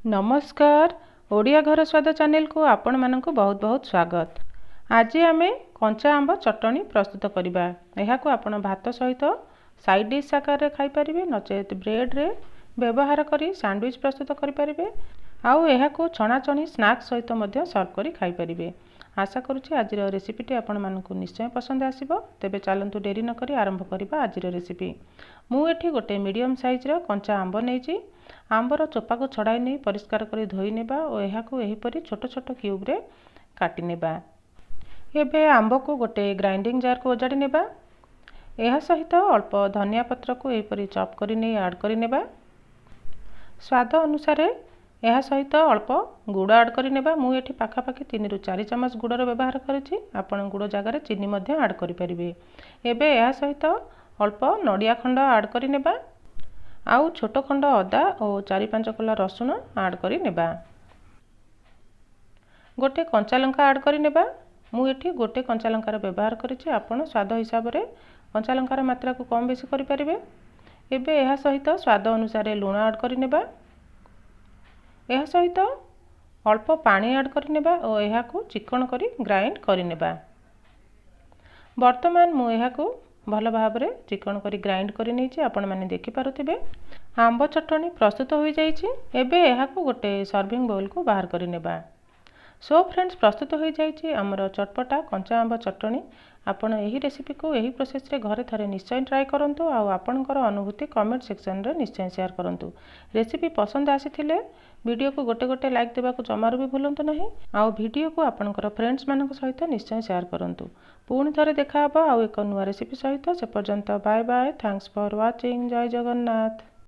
नमस्कार ओडिया घर स्वाद चैनल को आपण मानक बहुत बहुत स्वागत। आज आम कंचा आंब चटनी प्रस्तुत करवा। यह आपण भात सहित साइड डिश आकार खाईपर नचेत ब्रेड रे व्यवहार करी सैंडविच प्रस्तुत करें। आउ यह छणाछणी स्नैक्स सहित सर्व कर खाईपर। आशा करुच्ची आज रेसिपीटी आपण मानक निश्चय पसंद आसो। तेबे चलतु डेरी नक आरंभ करवा आज रेसिपी। मुझे गोटे मीडियम साइज कंचा आंब नहीं आंबर चोपा को छड़ाई नहीं परिष्कार कर धोई नेबा और यहपरी छोट छोट क्यूब रे काटी नेबा। एबे आंब को गोटे ग्राइंडिंग जार को ओजाड़ी नेबा। यह सहित अल्प धनिया पत्र को यहपरी चॉप कर नहीं ऐड कर नेबा। स्वाद अनुसार यह सहित अल्प गुड़ ऐड कर नेबा। मु एठी पाखापाखि 3 ରୁ 4 चामच गुड़र व्यवहार करिछि। आपण गुड़ जगार चीनी मध्य ऐड करि परिबे। एबे यह सहित अल्प नड़िया खंड ऐड कर नेबा। आउ छोट खंड अदा और 4-5 कला रसुण ऐड कर नेबा। गोटे कंचा लंका ऐड कर नेबा। मु एठी गोटे कंचा लंकार व्यवहार करिछि। आपण स्वाद हिसाब रे कंचा लंकार मात्रा को कम बेसी करि परिबे। एबे यह सहित स्वाद अनुसार लूण ऐड कर नेबा। यह सहित अल्प पानी ऐड कर नेबा और यह को चिकन करी ग्राइंड कर नेबा। वर्तमान मु यह को भल भाव में चिकन करी ग्राइंड कर नहीं आपण मैंने देखिपे। आंब चटनी प्रस्तुत हो जाइए। एबे यह को गोटे सर्विंग बाउल को बाहर कर नेबा। सो फ्रेंड्स प्रस्तुत हो जाइए आमर चटपटा कंचा आंब चटनी। आपण यही रेसिपी को यही प्रोसेस रे घरे थरे निश्चय ट्राई करंतु। आउ आपनकर अनुभूति कमेंट सेक्शन रे निश्चय शेयर करंतु। रेसिपी पसंद आसीथिले वीडियो को गोटे गोटे लाइक देबा को जमारू भी भूलंतु नहीं। आउ वीडियो को आपनकर फ्रेंड्स मानक सहित निश्चय शेयर करंतु। पुणी थरे देखा हबा आउ एक नुआ रेसिपी सहित। से पर्यंत bye bye. Thanks for watching. जय जगन्नाथ।